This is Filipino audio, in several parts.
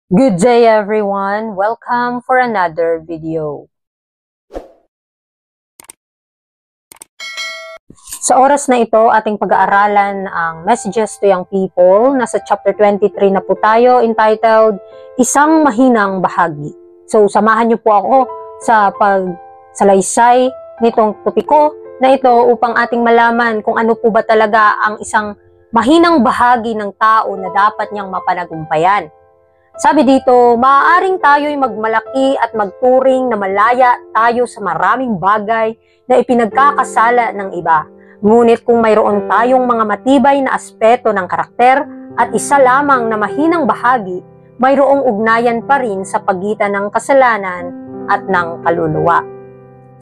Good day everyone! Welcome for another video. Sa oras na ito, ating pag-aaralan ang Messages to Young People. Nasa chapter 23 na po tayo, entitled Isang Mahinang Bahagi. So, samahan niyo po ako sa pagsalaysay nitong topiko na ito upang ating malaman kung ano po ba talaga ang isang mahinang bahagi ng tao na dapat niyang mapanagumpayan. Sabi dito, maaaring tayo'y magmalaki at magturing na malaya tayo sa maraming bagay na ipinagkakasala ng iba. Ngunit kung mayroon tayong mga matibay na aspeto ng karakter at isa lamang na mahinang bahagi, mayroong ugnayan pa rin sa pagitan ng kasalanan at ng kaluluwa.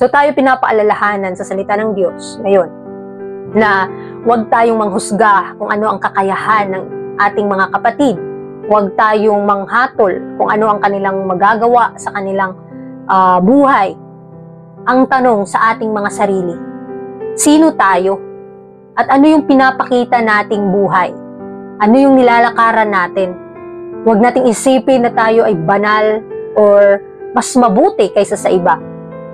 So tayo pinapaalalahanan sa salita ng Diyos ngayon na huwag tayong manghusga kung ano ang kakayahan ng ating mga kapatid. Huwag tayong manghatol kung ano ang kanilang magagawa sa kanilang buhay. Ang tanong sa ating mga sarili, sino tayo? At ano yung pinapakita nating buhay? Ano yung nilalakaran natin? Huwag nating isipin na tayo ay banal or mas mabuti kaysa sa iba.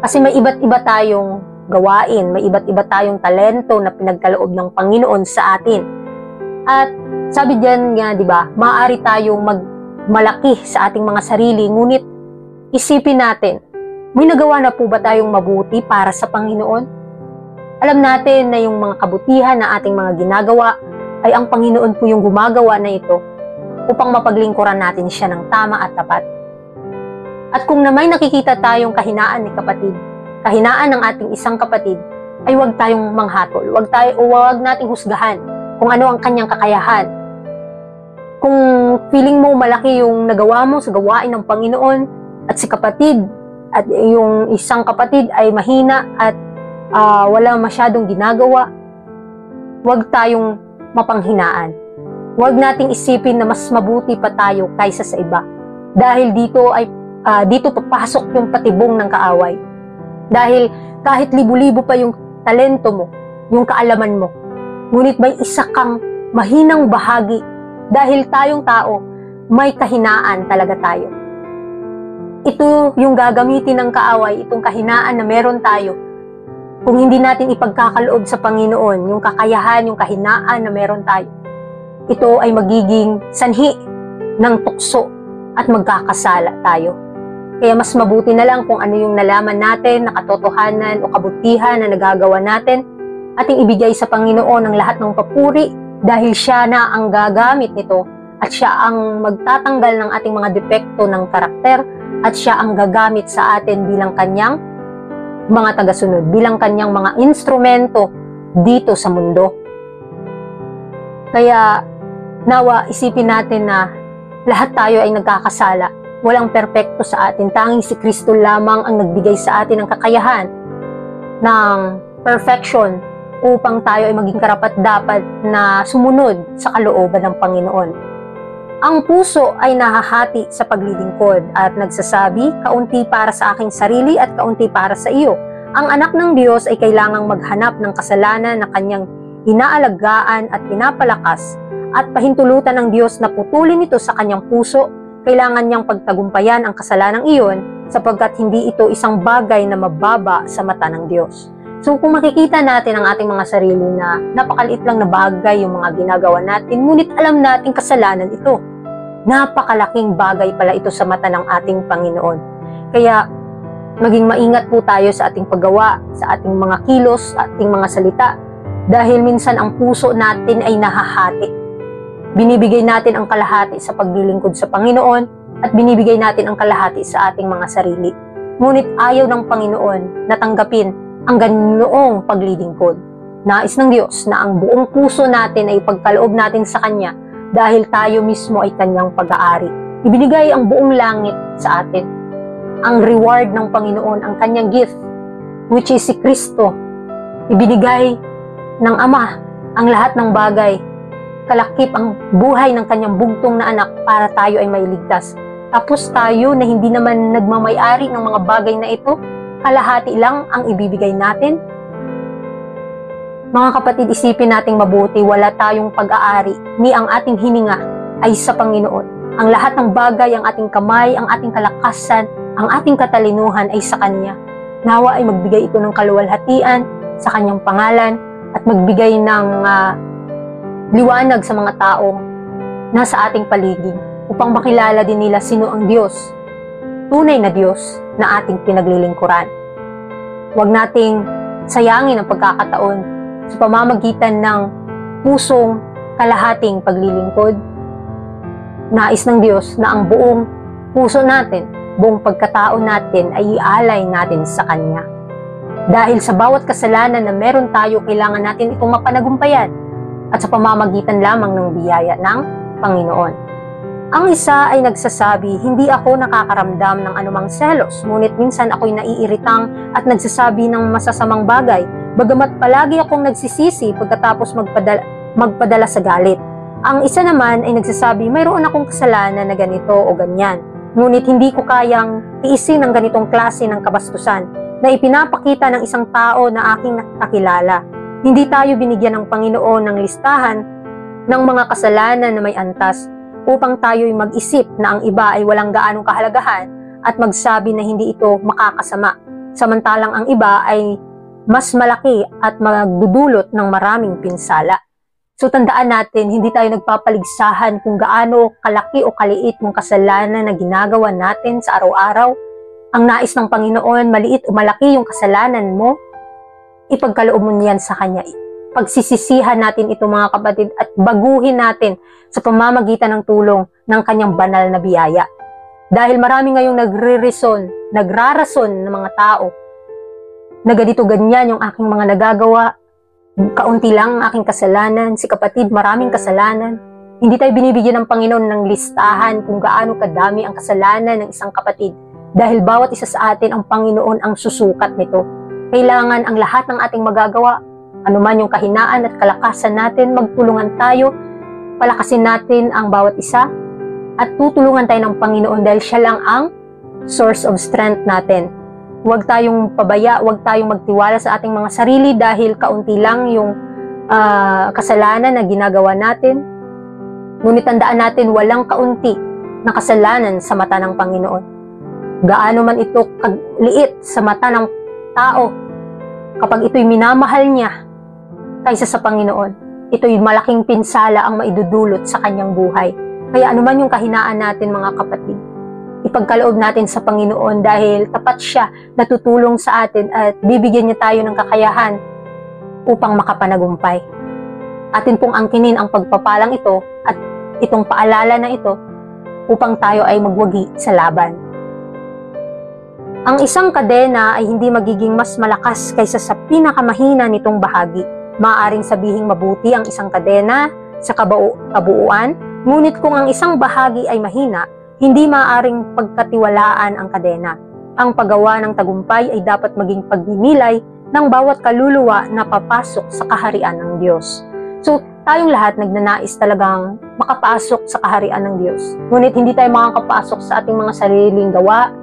Kasi may iba't iba tayong gawain, may iba't iba tayong talento na pinagkaloob ng Panginoon sa atin. At sabi diyan nga, di ba, maaari tayong magmalaki sa ating mga sarili, ngunit isipin natin, may nagawa na po ba tayong mabuti para sa Panginoon? Alam natin na yung mga kabutihan na ating mga ginagawa ay ang Panginoon po yung gumagawa na ito upang mapaglingkuran natin siya ng tama at tapat. At kung na may nakikita tayong kahinaan ni kapatid, kahinaan ng ating isang kapatid, ay huwag tayong manghatol, huwag nating husgahan kung ano ang kanyang kakayahan. Kung feeling mo malaki yung nagawa mo sa gawain ng Panginoon at si kapatid at yung isang kapatid ay mahina at wala masyadong ginagawa, huwag tayong mapanghinaan. Huwag nating isipin na mas mabuti pa tayo kaysa sa iba. Dahil dito papasok yung patibong ng kaaway. Dahil kahit libu-libo pa yung talento mo, yung kaalaman mo, ngunit may isa kang mahinang bahagi. Dahil tayong tao, may kahinaan talaga tayo. Ito yung gagamitin ng kaaway, itong kahinaan na meron tayo. Kung hindi natin ipagkakaloob sa Panginoon, yung kakayahan, yung kahinaan na meron tayo, ito ay magiging sanhi ng tukso at magkakasala tayo. Kaya mas mabuti na lang kung ano yung nalaman natin, na katotohanan o kabutihan na nagagawa natin, ating ibigay sa Panginoon ang lahat ng papuri dahil siya na ang gagamit nito at siya ang magtatanggal ng ating mga depekto ng karakter at siya ang gagamit sa atin bilang kanyang mga tagasunod, bilang kanyang mga instrumento dito sa mundo. Kaya nawa isipin natin na lahat tayo ay nagkakasala. Walang perpekto sa atin. Tanging si Kristo lamang ang nagbigay sa atin ng kakayahan ng perfection upang tayo ay maging karapat-dapat na sumunod sa kalooban ng Panginoon. Ang puso ay nahahati sa paglilingkod at nagsasabi, kaunti para sa aking sarili at kaunti para sa iyo. Ang anak ng Diyos ay kailangang maghanap ng kasalanan na kanyang inaalagaan at pinapalakas at pahintulutan ng Diyos na putulin ito sa kanyang puso. Kailangan niyang pagtagumpayan ang kasalanang iyon sapagkat hindi ito isang bagay na mababa sa mata ng Diyos. So kung makikita natin ang ating mga sarili na napakaliit lang na bagay yung mga ginagawa natin, ngunit alam natin kasalanan ito. Napakalaking bagay pala ito sa mata ng ating Panginoon. Kaya maging maingat po tayo sa ating paggawa, sa ating mga kilos, sa ating mga salita. Dahil minsan ang puso natin ay nahahati. Binibigay natin ang kalahati sa paglilingkod sa Panginoon at binibigay natin ang kalahati sa ating mga sarili. Ngunit ayaw ng Panginoon na tanggapin ang ganoong paglilingkod. Nais ng Diyos na ang buong puso natin ay pagkaloob natin sa Kanya dahil tayo mismo ay Kanyang pag-aari. Ibinigay ang buong langit sa atin. Ang reward ng Panginoon, ang Kanyang gift, which is si Kristo. Ibinigay ng Ama ang lahat ng bagay. Kalakip ang buhay ng Kanyang bugtong na anak para tayo ay mailigtas. Tapos tayo na hindi naman nagmamay-ari ng mga bagay na ito, kalahati lang ang ibibigay natin. Mga kapatid, isipin nating mabuti, wala tayong pag-aari, ni ang ating hininga ay sa Panginoon. Ang lahat ng bagay, ang ating kamay, ang ating kalakasan, ang ating katalinuhan ay sa Kanya. Nawa ay magbigay ito ng kaluwalhatian sa Kanyang pangalan at magbigay ng liwanag sa mga taong nasa ating paligid upang makilala din nila sino ang Diyos, tunay na Diyos na ating pinaglilingkuran. Huwag nating sayangin ang pagkakataon sa pamamagitan ng pusong kalahating paglilingkod. Nais ng Diyos na ang buong puso natin, buong pagkatao natin ay ialay natin sa Kanya. Dahil sa bawat kasalanan na meron tayo, kailangan natin itong mapanagumpayan at sa pamamagitan lamang ng biyaya ng Panginoon. Ang isa ay nagsasabi, hindi ako nakakaramdam ng anumang selos, ngunit minsan ako'y naiiritang at nagsasabi ng masasamang bagay, bagamat palagi akong nagsisisi pagkatapos magpadala sa galit. Ang isa naman ay nagsasabi, mayroon akong kasalanan na ganito o ganyan, ngunit hindi ko kayang tiisin ang ganitong klase ng kabastusan na ipinapakita ng isang tao na aking nakakilala. Hindi tayo binigyan ng Panginoon ng listahan ng mga kasalanan na may antas upang tayo'y mag-isip na ang iba ay walang gaanong kahalagahan at magsabi na hindi ito makakasama, samantalang ang iba ay mas malaki at magdudulot ng maraming pinsala. So tandaan natin, hindi tayo nagpapaligsahan kung gaano kalaki o kaliit yung kasalanan na ginagawa natin sa araw-araw. Ang nais ng Panginoon, maliit o malaki yung kasalanan mo, ipagkaloob mo niyan sa Kanya. Pagsisisihan natin ito mga kapatid at baguhin natin sa pamamagitan ng tulong ng Kanyang banal na biyaya. Dahil marami ngayong nagrarason ng mga tao na ganito ganyan yung aking mga nagagawa, kaunti lang ang aking kasalanan, si kapatid maraming kasalanan. Hindi tayo binibigyan ng Panginoon ng listahan kung gaano kadami ang kasalanan ng isang kapatid dahil bawat isa sa atin ang Panginoon ang susukat nito. Kailangan ang lahat ng ating magagawa, anuman yung kahinaan at kalakasan natin, magtulungan tayo, palakasin natin ang bawat isa, at tutulungan tayo ng Panginoon dahil siya lang ang source of strength natin. Huwag tayong pabaya, huwag tayong magtiwala sa ating mga sarili dahil kaunti lang yung kasalanan na ginagawa natin. Ngunit tandaan natin, walang kaunti na kasalanan sa mata ng Panginoon. Gaano man ito kagliit sa mata ng tao, kapag ito'y minamahal niya kaysa sa Panginoon, ito'y malaking pinsala ang maidudulot sa kanyang buhay. Kaya anuman yung kahinaan natin mga kapatid, ipagkaloob natin sa Panginoon dahil tapat siya na tutulong sa atin at bibigyan niya tayo ng kakayahan upang makapanagumpay. Atin pong angkinin ang pagpapalang ito at itong paalala na ito upang tayo ay magwagi sa laban. Ang isang kadena ay hindi magiging mas malakas kaysa sa pinakamahina nitong bahagi. Maaaring sabihing mabuti ang isang kadena sa kabuuan, ngunit kung ang isang bahagi ay mahina, hindi maaaring pagkatiwalaan ang kadena. Ang paggawa ng tagumpay ay dapat maging pagninilay ng bawat kaluluwa na papasok sa kaharian ng Diyos. So, tayong lahat nagnanais talagang makapasok sa kaharian ng Diyos. Ngunit hindi tayo makakapasok sa ating mga sariling gawa,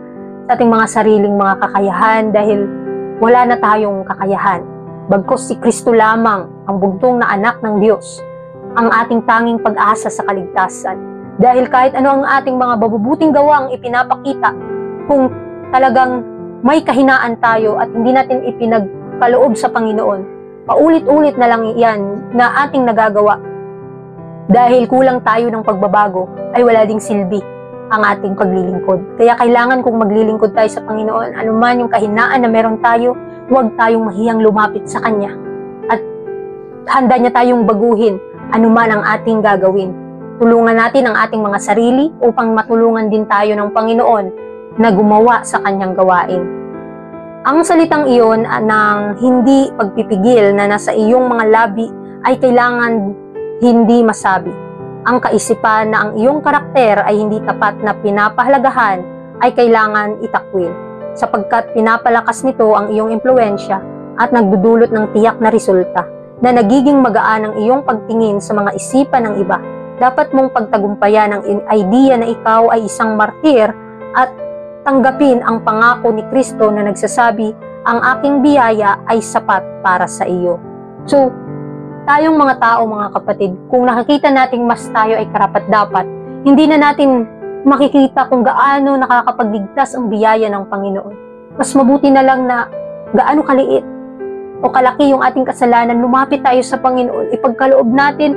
sa ating mga sariling mga kakayahan dahil wala na tayong kakayahan. Bagkus si Kristo lamang, ang bugtong na anak ng Diyos, ang ating tanging pag-asa sa kaligtasan. Dahil kahit ano ang ating mga mabubuting gawang ipinapakita, kung talagang may kahinaan tayo at hindi natin ipinagkaloob sa Panginoon, paulit-ulit na lang yan na ating nagagawa. Dahil kulang tayo ng pagbabago, ay wala ding silbi ang ating paglilingkod. Kaya kailangan kung maglilingkod tayo sa Panginoon, anuman yung kahinaan na meron tayo, huwag tayong mahiyang lumapit sa Kanya. At handa niya tayong baguhin anuman ang ating gagawin. Tulungan natin ang ating mga sarili upang matulungan din tayo ng Panginoon na gumawa sa Kanyang gawain. Ang salitang iyon ng hindi pagpipigil na nasa iyong mga labi ay kailangan hindi masabi. Ang kaisipan na ang iyong karakter ay hindi tapat na pinapahalagahan ay kailangan itakwil, sapagkat pinapalakas nito ang iyong impluensya at nagdudulot ng tiyak na resulta na nagiging magaan ang iyong pagtingin sa mga isipan ng iba. Dapat mong pagtagumpayan ang idea na ikaw ay isang martir at tanggapin ang pangako ni Kristo na nagsasabi, ang aking biyaya ay sapat para sa iyo. So, tayong mga tao, mga kapatid, kung nakikita nating mas tayo ay karapat-dapat, hindi na natin makikita kung gaano nakakapagligtas ang biyaya ng Panginoon. Mas mabuti na lang na gaano kaliit o kalaki yung ating kasalanan, lumapit tayo sa Panginoon, ipagkaloob natin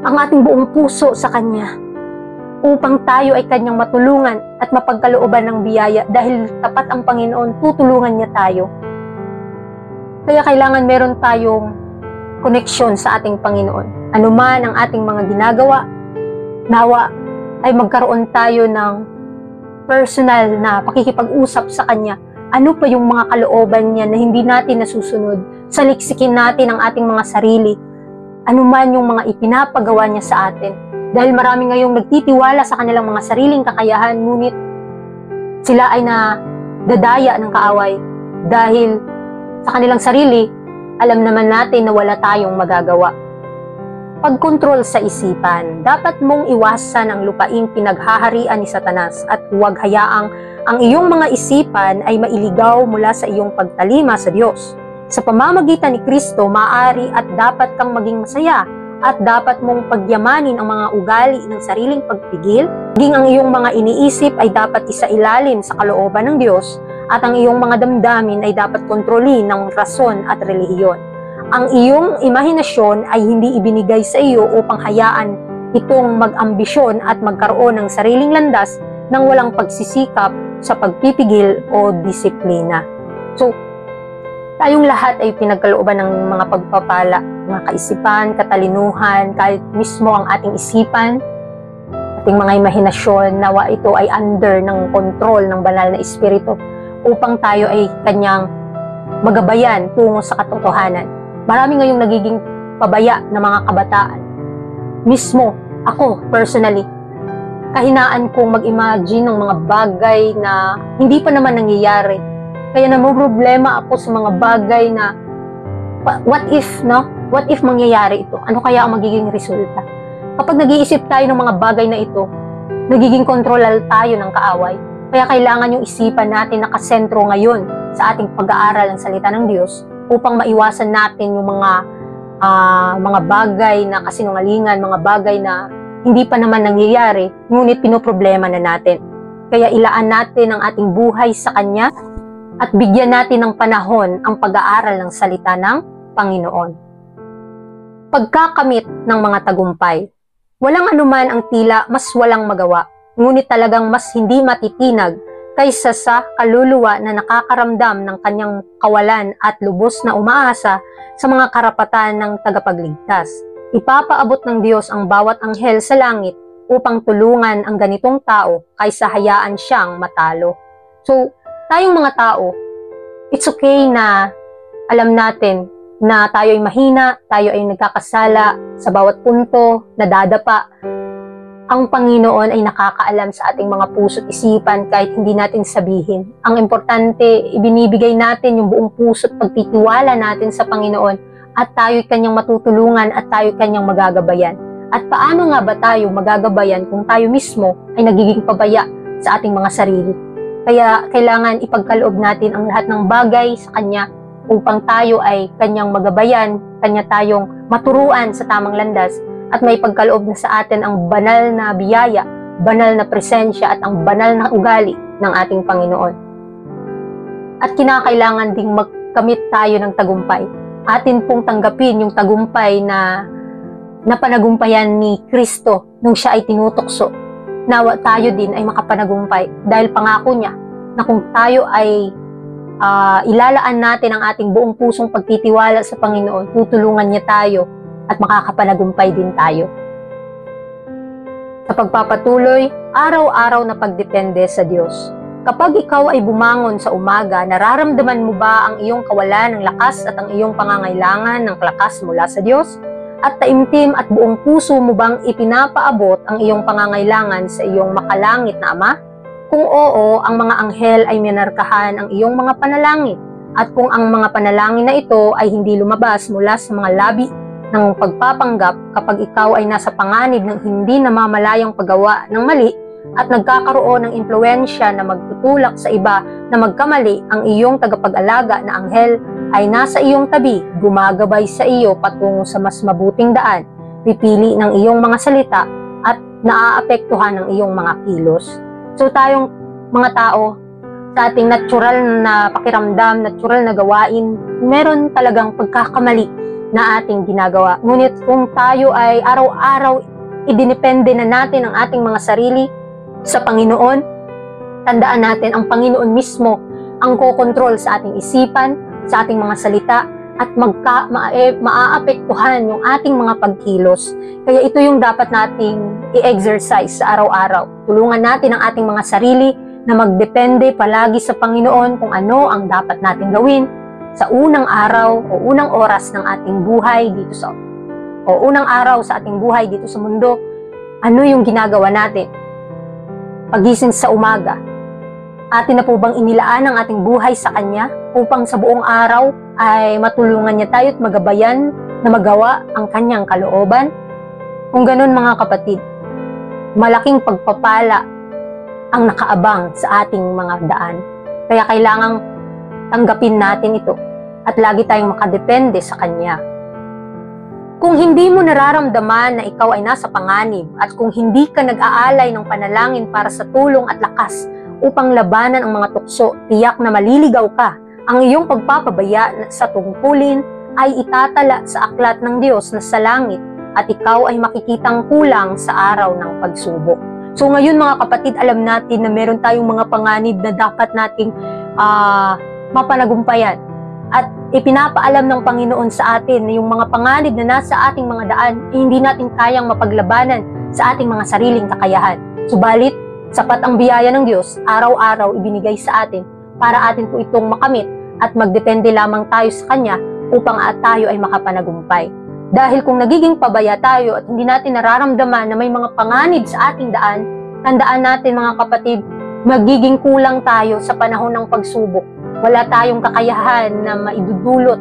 ang ating buong puso sa Kanya upang tayo ay Kanyang matulungan at mapagkalooban ng biyaya dahil tapat ang Panginoon, tutulungan niya tayo. Kaya kailangan meron tayong koneksyon sa ating Panginoon. Ano man ang ating mga ginagawa, nawa ay magkaroon tayo ng personal na pakikipag-usap sa Kanya. Ano pa yung mga kalooban niya na hindi natin nasusunod? Saliksikin natin ang ating mga sarili. Ano man yung mga ipinapagawa niya sa atin. Dahil marami ngayong nagtitiwala sa kanilang mga sariling kakayahan, ngunit sila ay nadadaya ng kaaway. Dahil sa kanilang sarili, alam naman natin na wala tayong magagawa. Pagkontrol sa isipan, dapat mong iwasan ang lupaing pinaghaharian ni Satanas at huwag hayaang ang iyong mga isipan ay mailigaw mula sa iyong pagtalima sa Diyos. Sa pamamagitan ni Kristo, maaari at dapat kang maging masaya at dapat mong pagyamanin ang mga ugali ng sariling pagpigil. Maging ang iyong mga iniisip ay dapat isailalim sa kalooban ng Diyos at ang iyong mga damdamin ay dapat kontrolin ng rason at relihiyon. Ang iyong imahinasyon ay hindi ibinigay sa iyo upang hayaan itong mag-ambisyon at magkaroon ng sariling landas nang walang pagsisikap sa pagpipigil o disiplina. So, tayong lahat ay pinagkalooban ng mga pagpapala, mga kaisipan, katalinuhan, kahit mismo ang ating isipan, ating mga imahinasyon, nawa ito ay under ng kontrol ng banal na espiritu upang tayo ay Kanyang magabayan tungo sa katotohanan. Marami ngayong nagiging pabaya ng mga kabataan. Mismo, ako, personally, kahinaan kong mag-imagine ng mga bagay na hindi pa naman nangyayari. Kaya namumroblema ako sa mga bagay na what if, no? What if mangyayari ito? Ano kaya ang magiging resulta? Kapag nag-iisip tayo ng mga bagay na ito, nagiging kontrolal tayo ng kaaway. Kaya kailangan yung isipan natin nakasentro ngayon sa ating pag-aaral ng salita ng Diyos upang maiwasan natin yung mga bagay na kasinungalingan, mga bagay na hindi pa naman nangyayari, ngunit pinoproblema na natin. Kaya ilaan natin ang ating buhay sa Kanya at bigyan natin ng panahon ang pag-aaral ng salita ng Panginoon. Pagkakamit ng mga tagumpay. Walang anuman ang tila mas walang magawa, ngunit talagang mas hindi matitinag kaysa sa kaluluwa na nakakaramdam ng kanyang kawalan at lubos na umaasa sa mga karapatan ng tagapagligtas. Ipapaabot ng Diyos ang bawat anghel sa langit upang tulungan ang ganitong tao kaysa hayaan siyang matalo. So, tayong mga tao, it's okay na alam natin na tayo ay mahina, tayo ay nagkakasala sa bawat punto, nadadapa. Ang Panginoon ay nakakaalam sa ating mga puso't isipan kahit hindi natin sabihin. Ang importante, ibinibigay natin yung buong puso't pagtitiwala natin sa Panginoon at tayo'y Kanyang matutulungan at tayo'y Kanyang magagabayan. At paano nga ba tayo magagabayan kung tayo mismo ay nagiging pabaya sa ating mga sarili? Kaya kailangan ipagkaloob natin ang lahat ng bagay sa Kanya upang tayo ay Kanyang magabayan, Kanya tayong maturuan sa tamang landas at may pagkaloob na sa atin ang banal na biyaya, banal na presensya at ang banal na ugali ng ating Panginoon. At kinakailangan ding magkamit tayo ng tagumpay. Atin pong tanggapin yung tagumpay na napanagumpayan ni Kristo nung siya ay tinutokso. Nawa tayo din ay makapanagumpay dahil pangako niya na kung tayo ay ilalaan natin ang ating buong pusong pagtitiwala sa Panginoon, tutulungan niya tayo at makakapanagumpay din tayo. Sa pagpapatuloy, araw-araw na pagdepende sa Diyos. Kapag ikaw ay bumangon sa umaga, nararamdaman mo ba ang iyong kawalan ng lakas at ang iyong pangangailangan ng lakas mula sa Diyos? At taimtim at buong puso mo bang ipinapaabot ang iyong pangangailangan sa iyong makalangit na Ama? Kung oo, ang mga anghel ay minarkahan ang iyong mga panalangin. At kung ang mga panalangin na ito ay hindi lumabas mula sa mga labi ng pagpapanggap kapag ikaw ay nasa panganib ng hindi namamalayang paggawa ng mali at nagkakaroon ng impluensya na magtutulak sa iba na magkamali, ang iyong tagapag-alaga na anghel ay nasa iyong tabi, gumagabay sa iyo patungo sa mas mabuting daan, pipili ng iyong mga salita at naaapektuhan ng iyong mga kilos. So tayong mga tao, sa ating natural na pakiramdam, natural na gawain, meron talagang pagkakamali na ating ginagawa. Ngunit kung tayo ay araw-araw idinepende na natin ang ating mga sarili sa Panginoon, tandaan natin ang Panginoon mismo ang kokontrol sa ating isipan, sa ating mga salita, at maaapektuhan yung ating mga pagkilos. Kaya ito yung dapat nating i-exercise sa araw-araw. Tulungan natin ang ating mga sarili na magdepende palagi sa Panginoon kung ano ang dapat natin gawin sa unang araw o unang oras ng ating buhay dito sa ating buhay dito sa mundo. Ano yung ginagawa natin? Pagising sa umaga, atin na po bang inilaan ang ating buhay sa Kanya upang sa buong araw ay matulungan niya tayo at magabayan na magawa ang Kanyang kalooban? Kung ganun mga kapatid, malaking pagpapala ang nakaabang sa ating mga daan. Kaya kailangang tanggapin natin ito at lagi tayong makadepende sa Kanya. Kung hindi mo nararamdaman na ikaw ay nasa panganib at kung hindi ka nag-aalay ng panalangin para sa tulong at lakas upang labanan ang mga tukso, tiyak na maliligaw ka. Ang iyong pagpapabaya sa tungkulin ay itatala sa aklat ng Diyos na sa langit at ikaw ay makikitang kulang sa araw ng pagsubok. So ngayon mga kapatid, alam natin na meron tayong mga panganib na dapat nating mapanagumpayan. At ipinapaalam ng Panginoon sa atin na yung mga panganib na nasa ating mga daan ay hindi natin kayang mapaglabanan sa ating mga sariling kakayahan. Subalit, sapat ang biyaya ng Diyos, araw-araw ibinigay sa atin para atin po itong makamit at magdepende lamang tayo sa Kanya upang tayo ay makapanagumpay. Dahil kung nagiging pabaya tayo at hindi natin nararamdaman na may mga panganib sa ating daan, tandaan natin mga kapatid, magiging kulang tayo sa panahon ng pagsubok. Wala tayong kakayahan na maidudulot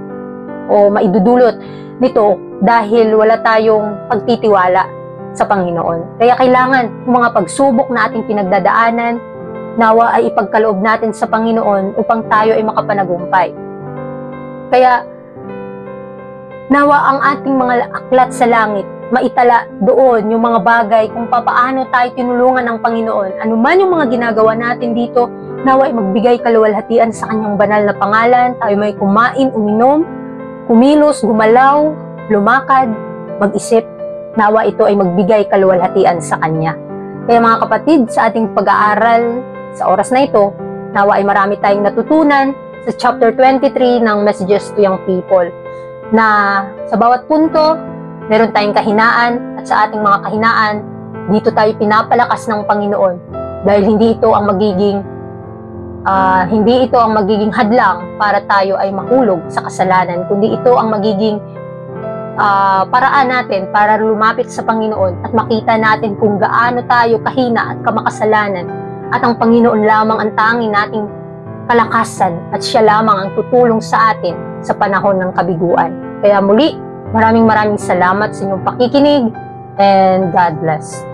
nito dahil wala tayong pagtitiwala sa Panginoon. Kaya kailangan mga pagsubok na ating pinagdadaanan, nawa ay ipagkaloob natin sa Panginoon upang tayo ay makapanagumpay. Kaya nawa ang ating mga aklat sa langit, maitala doon yung mga bagay kung paano tayo tinulungan ng Panginoon. Ano man yung mga ginagawa natin dito, nawa ay magbigay kaluwalhatian sa Kanyang banal na pangalan. Tayo may kumain, uminom, kumilos, gumalaw, lumakad, mag-isip. Nawa ito ay magbigay kaluwalhatian sa Kanya. Kaya mga kapatid, sa ating pag-aaral sa oras na ito, nawa ay marami tayong natutunan sa chapter 23 ng Messages to Young People, na sa bawat punto, meron tayong kahinaan at sa ating mga kahinaan, dito tayo pinapalakas ng Panginoon dahil hindi ito ang magiging hadlang para tayo ay mahulog sa kasalanan, kundi ito ang magiging paraan natin para lumapit sa Panginoon at makita natin kung gaano tayo kahina at kamakasalanan at ang Panginoon lamang ang tanging nating kalakasan at siya lamang ang tutulong sa atin sa panahon ng kabiguan. Kaya muli, maraming salamat sa inyong pakikinig and God bless.